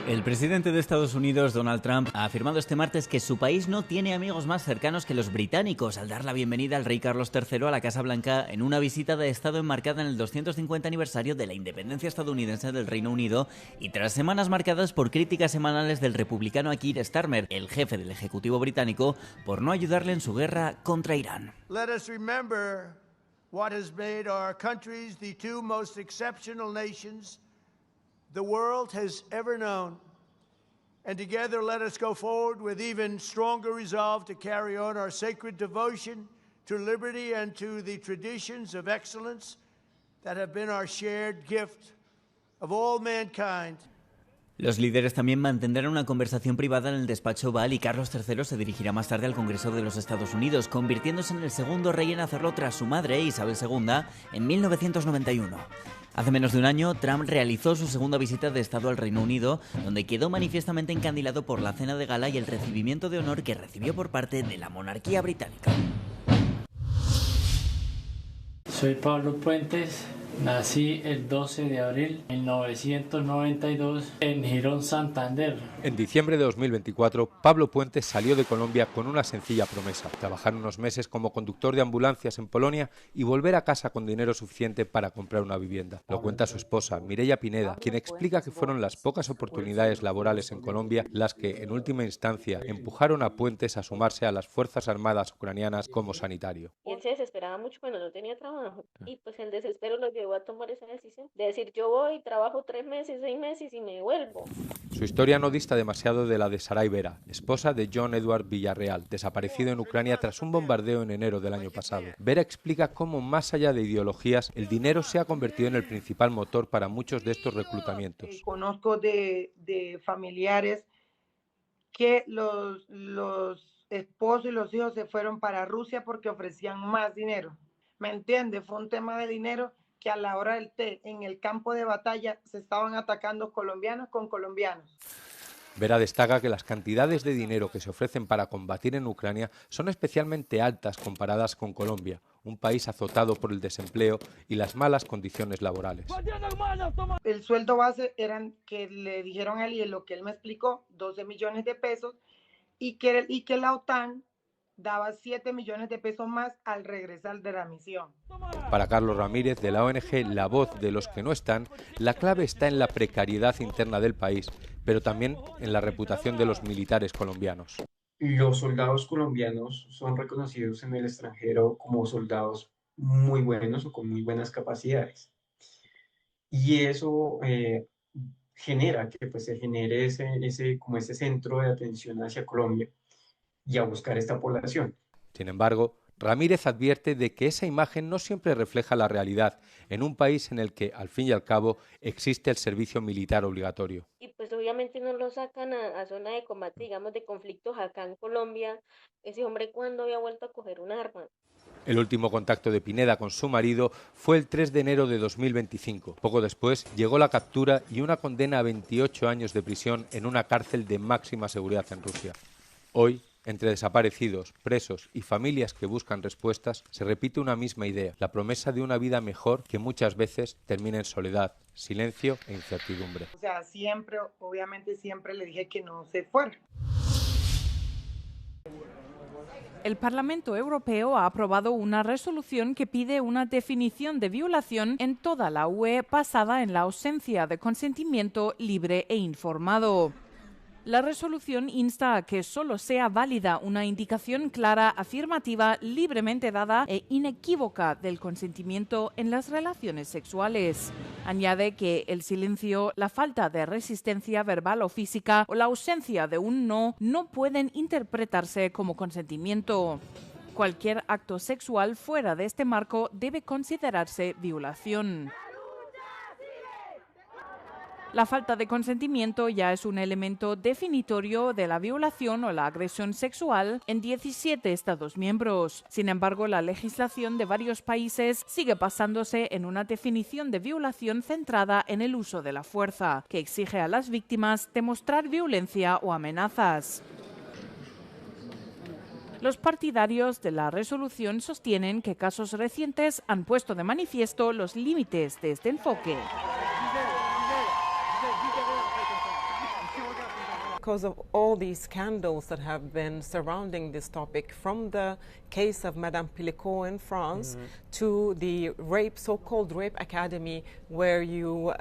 El presidente de Estados Unidos, Donald Trump, ha afirmado este martes que su país no tiene amigos más cercanos que los británicos al dar la bienvenida al rey Carlos III a la Casa Blanca en una visita de Estado enmarcada en el 250 aniversario de la independencia estadounidense del Reino Unido y tras semanas marcadas por críticas semanales del republicano Keir Starmer, el jefe del Ejecutivo británico, por no ayudarle en su guerra contra Irán. Let us remember what has made our countries the two most exceptional nations the world has ever known. And together let us go forward with even stronger resolve to carry on our sacred devotion to liberty and to the traditions of excellence that have been our shared gift of all mankind. Los líderes también mantendrán una conversación privada en el despacho Oval y Carlos III se dirigirá más tarde al Congreso de los Estados Unidos, convirtiéndose en el segundo rey en hacerlo tras su madre, Isabel II, en 1991. Hace menos de un año, Trump realizó su segunda visita de Estado al Reino Unido, donde quedó manifiestamente encandilado por la cena de gala y el recibimiento de honor que recibió por parte de la monarquía británica. Soy Pablo Puentes. Nací el 12 de abril de 1992 en Girón, Santander. En diciembre de 2024, Pablo Puentes salió de Colombia con una sencilla promesa: trabajar unos meses como conductor de ambulancias en Polonia y volver a casa con dinero suficiente para comprar una vivienda. Lo cuenta su esposa, Mireia Pineda, quien explica que fueron las pocas oportunidades laborales en Colombia las que, en última instancia, empujaron a Puentes a sumarse a las Fuerzas Armadas ucranianas como sanitario. Y él se desesperaba mucho cuando no tenía trabajo y pues el desespero lo llevó a tomar esa decisión de decir: yo voy, trabajo 3 meses, 6 meses y me vuelvo. Su historia no dista demasiado de la de Saray Vera, esposa de John Edward Villarreal, desaparecido en Ucrania tras un bombardeo en enero del año pasado. Vera explica cómo, más allá de ideologías, el dinero se ha convertido en el principal motor para muchos de estos reclutamientos. Conozco de familiares que los esposos y los hijos se fueron para Rusia porque ofrecían más dinero. ¿Me entiende? Fue un tema de dinero que a la hora del té, en el campo de batalla, se estaban atacando colombianos con colombianos. Vera destaca que las cantidades de dinero que se ofrecen para combatir en Ucrania son especialmente altas comparadas con Colombia, un país azotado por el desempleo y las malas condiciones laborales. El sueldo base eran, que le dijeron a él, y lo que él me explicó, 12 millones de pesos, y que la OTAN daba 7 millones de pesos más al regresar de la misión. Para Carlos Ramírez, de la ONG La Voz de los que no están, la clave está en la precariedad interna del país, pero también en la reputación de los militares colombianos. Los soldados colombianos son reconocidos en el extranjero como soldados muy buenos o con muy buenas capacidades. Y eso genera que pues, se genere ese centro de atención hacia Colombia y a buscar esta población. Sin embargo, Ramírez advierte de que esa imagen no siempre refleja la realidad en un país en el que, al fin y al cabo, existe el servicio militar obligatorio. Y pues obviamente no lo sacan a zona de combate, digamos, de conflictos acá en Colombia. Ese hombre, ¿cuándo había vuelto a coger un arma? El último contacto de Pineda con su marido fue el 3 de enero de 2025. Poco después llegó la captura y una condena a 28 años de prisión en una cárcel de máxima seguridad en Rusia. Hoy, entre desaparecidos, presos y familias que buscan respuestas, se repite una misma idea: la promesa de una vida mejor que muchas veces termina en soledad, silencio e incertidumbre. O sea, obviamente siempre le dije que no se fuera. El Parlamento Europeo ha aprobado una resolución que pide una definición de violación en toda la UE basada en la ausencia de consentimiento libre e informado. La resolución insta a que solo sea válida una indicación clara, afirmativa, libremente dada e inequívoca del consentimiento en las relaciones sexuales. Añade que el silencio, la falta de resistencia verbal o física o la ausencia de un no pueden interpretarse como consentimiento. Cualquier acto sexual fuera de este marco debe considerarse violación. La falta de consentimiento ya es un elemento definitorio de la violación o la agresión sexual en 17 Estados miembros. Sin embargo, la legislación de varios países sigue basándose en una definición de violación centrada en el uso de la fuerza, que exige a las víctimas demostrar violencia o amenazas. Los partidarios de la resolución sostienen que casos recientes han puesto de manifiesto los límites de este enfoque. Because of all these scandals that have been surrounding this topic, from the case of Madame Pilicot in France to the rape, so-called rape academy, where you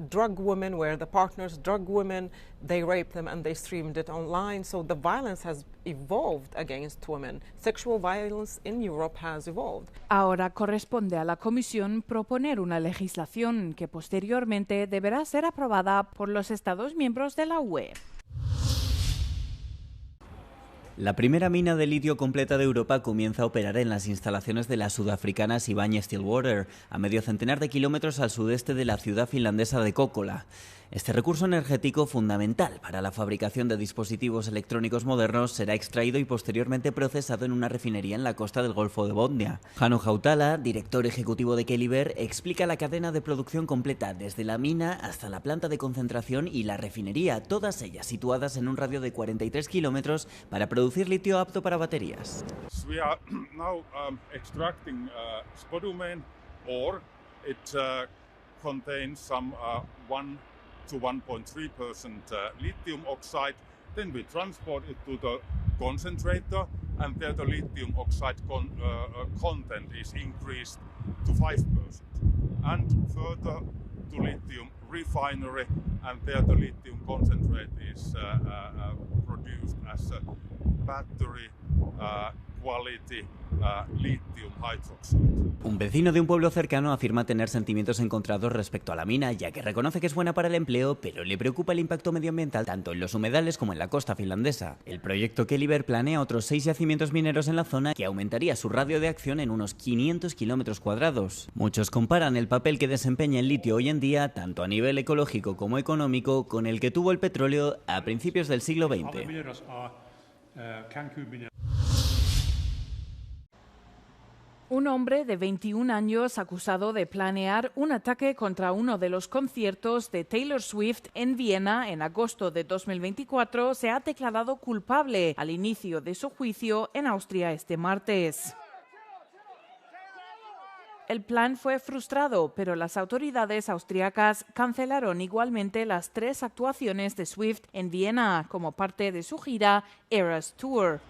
drug women, where the partners drug women, they rape them and they streamed it online. So the violence has evolved against women. Sexual violence in Europe has evolved. Ahora corresponde a la Comisión proponer una legislación que posteriormente deberá ser aprobada por los Estados miembros de la UE. La primera mina de litio completa de Europa comienza a operar en las instalaciones de la sudafricana Sibanye-Stillwater, a medio centenar de kilómetros al sudeste de la ciudad finlandesa de Kokkola. Este recurso energético, fundamental para la fabricación de dispositivos electrónicos modernos, será extraído y posteriormente procesado en una refinería en la costa del Golfo de Botnia. Hannu Hautala, director ejecutivo de Keliber, explica la cadena de producción completa, desde la mina hasta la planta de concentración y la refinería, todas ellas situadas en un radio de 43 kilómetros para producir litio apto para baterías. We are now extracting spodumene ore. It contains some 1 to 1.3% lithium oxide. Then we transport it to the concentrator, and there the lithium oxide content is increased to 5%. And further to lithium refinery, and there the lithium concentrate is produced as a battery quality lithium hydroxide. Un vecino de un pueblo cercano afirma tener sentimientos encontrados respecto a la mina, ya que reconoce que es buena para el empleo, pero le preocupa el impacto medioambiental tanto en los humedales como en la costa finlandesa. El proyecto Keliber planea otros 6 yacimientos mineros en la zona, que aumentaría su radio de acción en unos 500 kilómetros cuadrados. Muchos comparan el papel que desempeña el litio hoy en día, tanto a nivel ecológico como económico, con el que tuvo el petróleo a principios del siglo XX. Un hombre de 21 años acusado de planear un ataque contra uno de los conciertos de Taylor Swift en Viena en agosto de 2024 se ha declarado culpable al inicio de su juicio en Austria este martes. El plan fue frustrado, pero las autoridades austriacas cancelaron igualmente las 3 actuaciones de Swift en Viena como parte de su gira Eras Tour.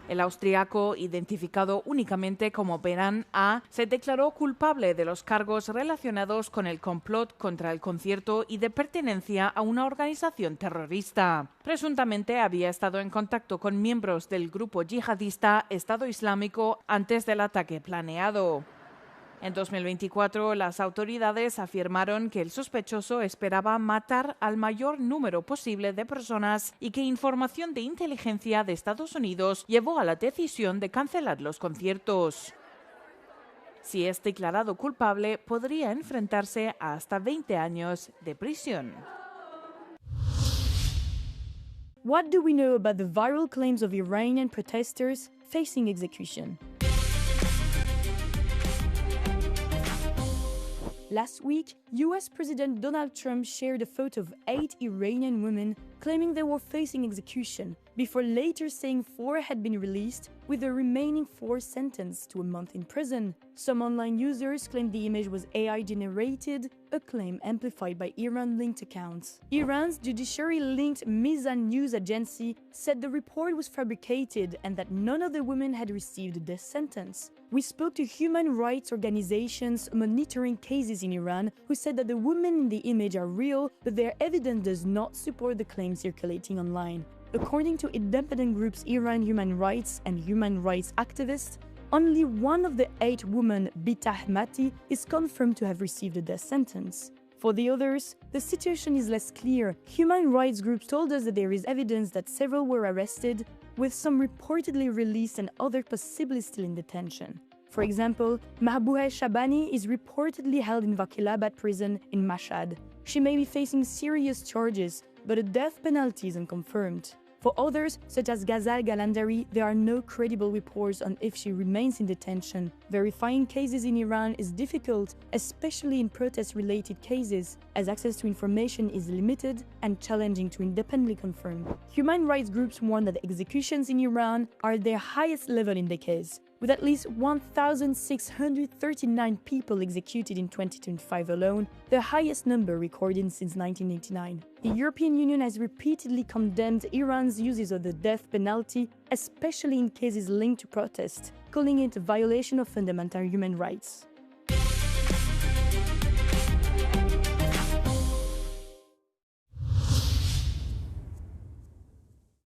El austriaco, identificado únicamente como Beran A, se declaró culpable de los cargos relacionados con el complot contra el concierto y de pertenencia a una organización terrorista. Presuntamente había estado en contacto con miembros del grupo yihadista Estado Islámico antes del ataque planeado. En 2024, las autoridades afirmaron que el sospechoso esperaba matar al mayor número posible de personas y que información de inteligencia de Estados Unidos llevó a la decisión de cancelar los conciertos. Si es declarado culpable, podría enfrentarse a hasta 20 años de prisión. What do we know about the viral claims of Iranian protesters facing execution? Last week, US President Donald Trump shared a photo of 8 Iranian women claiming they were facing execution, before later saying 4 had been released, with the remaining 4 sentenced to a month in prison. Some online users claimed the image was AI-generated, a claim amplified by Iran-linked accounts. Iran's judiciary-linked Mizan news agency said the report was fabricated and that none of the women had received a death sentence. We spoke to human rights organizations monitoring cases in Iran who said that the women in the image are real, but their evidence does not support the claims circulating online. According to independent groups Iran Human Rights and human rights activists, only one of the 8 women, Bita Ahmati, is confirmed to have received a death sentence. For the others, the situation is less clear. Human rights groups told us that there is evidence that several were arrested, with some reportedly released and others possibly still in detention. For example, Mahbouba Shabani is reportedly held in Vakilabad prison in Mashhad. She may be facing serious charges, but a death penalty is unconfirmed. For others, such as Ghazal Galandari, there are no credible reports on if she remains in detention. Verifying cases in Iran is difficult, especially in protest-related cases, as access to information is limited and challenging to independently confirm. Human rights groups warn that executions in Iran are at their highest level in decades. with at least 1,639 people executed in 2025 alone, the highest number recorded since 1989. The European Union has repeatedly condemned Iran's uses of the death penalty, especially in cases linked to protests, calling it a violation of fundamental human rights.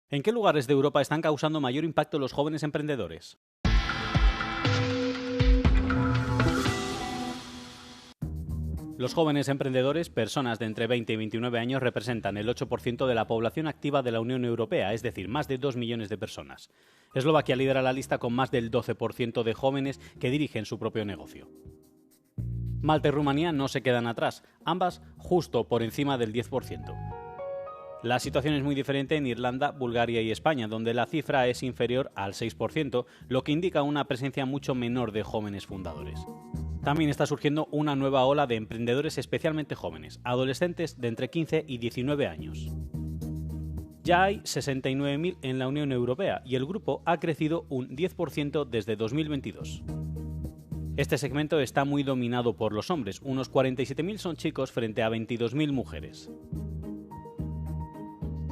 ¿En qué lugares de Europa están causando mayor impacto los jóvenes emprendedores? Los jóvenes emprendedores, personas de entre 20 y 29 años, representan el 8% de la población activa de la Unión Europea, es decir, más de 2 millones de personas. Eslovaquia lidera la lista con más del 12% de jóvenes que dirigen su propio negocio. Malta y Rumanía no se quedan atrás, ambas justo por encima del 10%. La situación es muy diferente en Irlanda, Bulgaria y España, donde la cifra es inferior al 6%, lo que indica una presencia mucho menor de jóvenes fundadores. También está surgiendo una nueva ola de emprendedores especialmente jóvenes, adolescentes de entre 15 y 19 años. Ya hay 69.000 en la Unión Europea y el grupo ha crecido un 10% desde 2022. Este segmento está muy dominado por los hombres, unos 47.000 son chicos frente a 22.000 mujeres.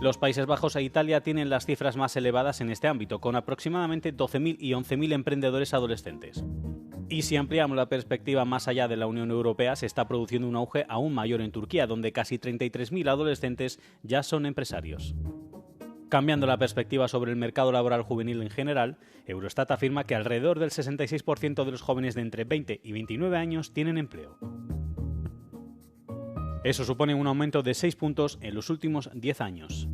Los Países Bajos e Italia tienen las cifras más elevadas en este ámbito, con aproximadamente 12.000 y 11.000 emprendedores adolescentes. Y si ampliamos la perspectiva más allá de la Unión Europea, se está produciendo un auge aún mayor en Turquía, donde casi 33.000 adolescentes ya son empresarios. Cambiando la perspectiva sobre el mercado laboral juvenil en general, Eurostat afirma que alrededor del 66% de los jóvenes de entre 20 y 29 años tienen empleo. Eso supone un aumento de 6 puntos en los últimos 10 años.